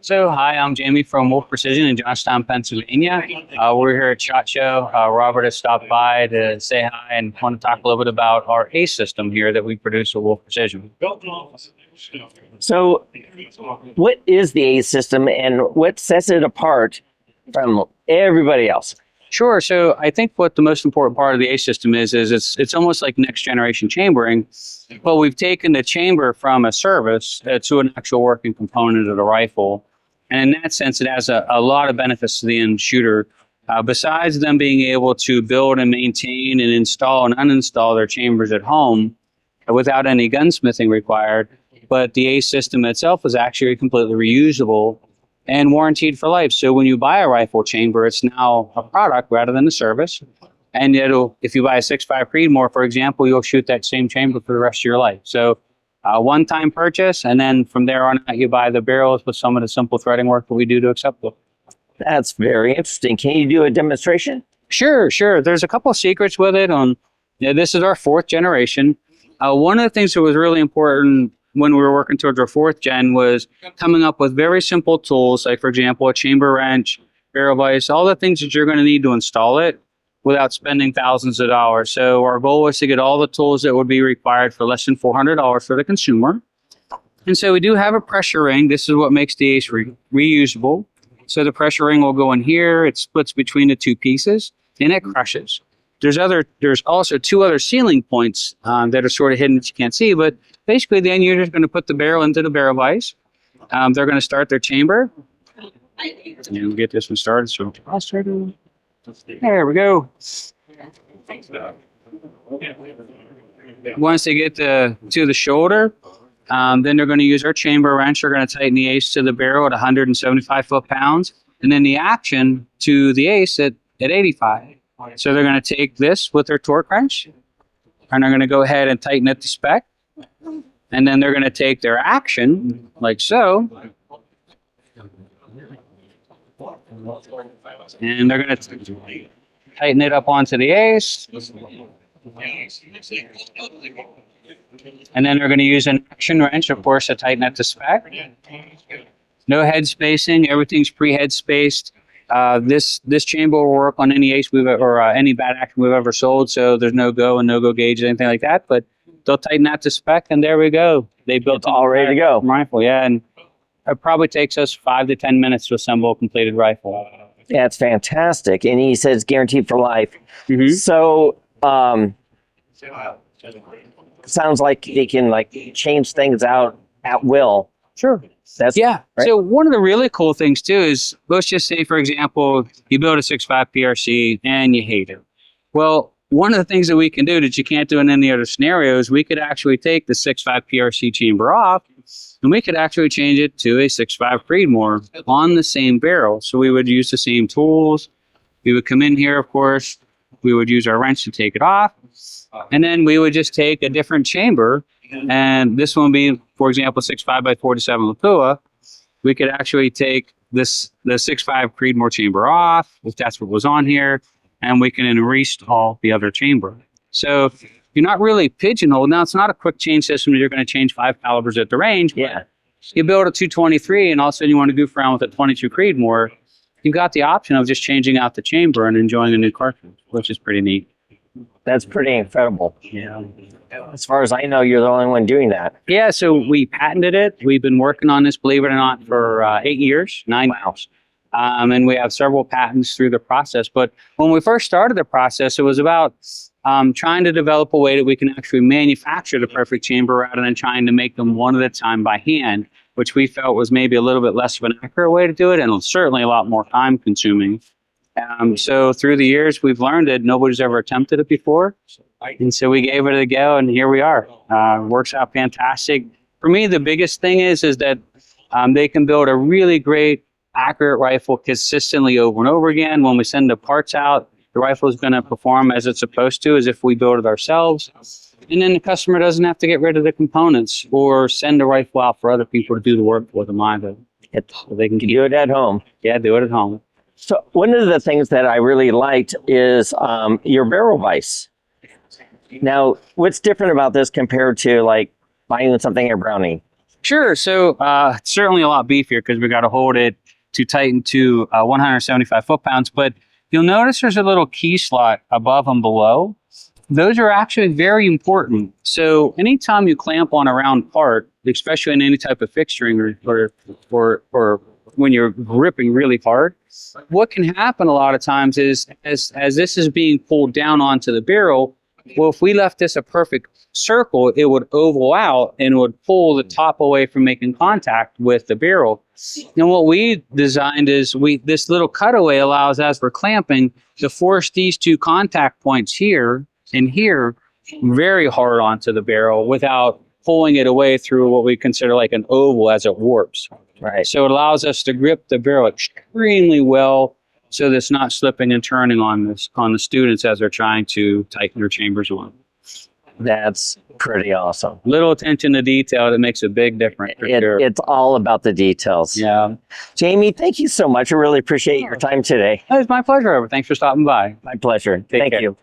So, hi, I'm Jamie from Wolf Precision in Johnstown, Pennsylvania. We're here at SHOT Show. Robert has stopped by to say hi and want to talk a little bit about our ACE system here that we produce at Wolf Precision. So, what is the ACE system and what sets it apart from everybody else? Sure. So I think what the most important part of the ACE system is it's almost like next generation chambering. Well, we've taken the chamber from a service to an actual working component of the rifle. And in that sense, it has a lot of benefits to the end shooter. Besides them being able to build and maintain and install and uninstall their chambers at home without any gunsmithing required, but the ACE system itself is actually completely reusable and warranted for life. So when you buy a rifle chamber, it's now a product rather than a service. And if you buy a 6.5 Creedmoor, for example, you'll shoot that same chamber for the rest of your life. So one-time purchase, and then from there on out, you buy the barrels with some of the simple threading work that we do to accept them. That's very interesting. Can you do a demonstration? Sure. There's a couple of secrets with it. This is our 4th generation. One of the things that was really important when we were working towards our 4th gen was coming up with very simple tools, like, for example, a chamber wrench, barrel vise, all the things that you're going to need to install it without spending thousands of dollars. So our goal was to get all the tools that would be required for less than $400 for the consumer. And so we do have a pressure ring. This is what makes the ACE reusable. So the pressure ring will go in here. It splits between the 2 pieces, and it crushes. There's also 2 other sealing points that are sort of hidden that you can't see, but basically the end user is going to put the barrel into the barrel vise. They're going to start their chamber. And we'll get this one started. So I'll start it. There we go. Once they get to the shoulder, then they're going to use our chamber wrench. They're going to tighten the ACE to the barrel at 175 foot-pounds, and then the action to the ACE at 85. So they're going to take this with their torque wrench, and they're going to go ahead and tighten it to spec. And then they're going to take their action, like so, and they're going to tighten it up onto the ACE. And then they're going to use an action wrench, of course, to tighten it to spec. No head spacing. Everything's pre-head spaced. This chamber will work on any ACE any bat action we've ever sold, so there's no go and no-go gauge or anything like that. But they'll tighten that to spec, and there we go. They built it's all ready to go. Rifle, yeah, and it probably takes us 5 to 10 minutes to assemble a completed rifle. Yeah, it's fantastic, and he says guaranteed for life. Mm-hmm. So, sounds like they can change things out at will. Sure. Right? So one of the really cool things too is, let's just say, for example, you build a 6.5 PRC and you hate it. Well, one of the things that we can do that you can't do in any other scenarios, we could actually take the 6.5 PRC chamber off, and we could actually change it to a 6.5 Creedmoor on the same barrel. So we would use the same tools. We would come in here, of course. We would use our wrench to take it off, and then we would just take a different chamber. And this one being, for example, 6.5 by 47 Lapua, we could actually take the 6.5 Creedmoor chamber off, if that's what was on here, and we can then reinstall the other chamber. So you're not really pigeonholed. Now, it's not a quick change system that you're going to change 5 calibers at the range. Yeah. You build a 223, and all of a sudden you want to goof around with a 22 Creedmoor. You've got the option of just changing out the chamber and enjoying a new cartridge, which is pretty neat. That's pretty incredible. Yeah. As far as I know, you're the only one doing that. Yeah, so we patented it. We've been working on this, believe it or not, for 8 years, 9 years. And we have several patents through the process. But when we first started the process, it was about trying to develop a way that we can actually manufacture the perfect chamber rather than trying to make them one at a time by hand, which we felt was maybe a little bit less of an accurate way to do it, and certainly a lot more time consuming. So through the years, we've learned that nobody's ever attempted it before. And so we gave it a go, and here we are. Works out fantastic. For me, the biggest thing is that they can build a really great, accurate rifle consistently over and over again. When we send the parts out, the rifle is going to perform as it's supposed to, as if we build it ourselves. And then the customer doesn't have to get rid of the components or send the rifle out for other people to do the work for them either. So they can do it at home. Yeah, do it at home. So one of the things that I really liked is your barrel vise. Now, what's different about this compared to like buying something at Browning? Sure. So it's certainly a lot beefier because we got to hold it to tighten to 175 foot-pounds. But you'll notice there's a little key slot above and below. Those are actually very important. So anytime you clamp on a round part, especially in any type of fixturing or when you're gripping really hard, what can happen a lot of times is as this is being pulled down onto the barrel, well, if we left this a perfect circle, it would oval out and would pull the top away from making contact with the barrel. And what we designed is this little cutaway allows, as we're clamping, to force these two contact points here and here very hard onto the barrel without pulling it away through what we consider like an oval as it warps. Right. So it allows us to grip the barrel extremely well so that it's not slipping and turning on the students as they're trying to tighten their chambers on. That's pretty awesome. Little attention to detail that makes a big difference for sure. It's all about the details. Yeah. Jamie, thank you so much. I really appreciate your time today. It's my pleasure. Thanks for stopping by. My pleasure. Take Thank care. you.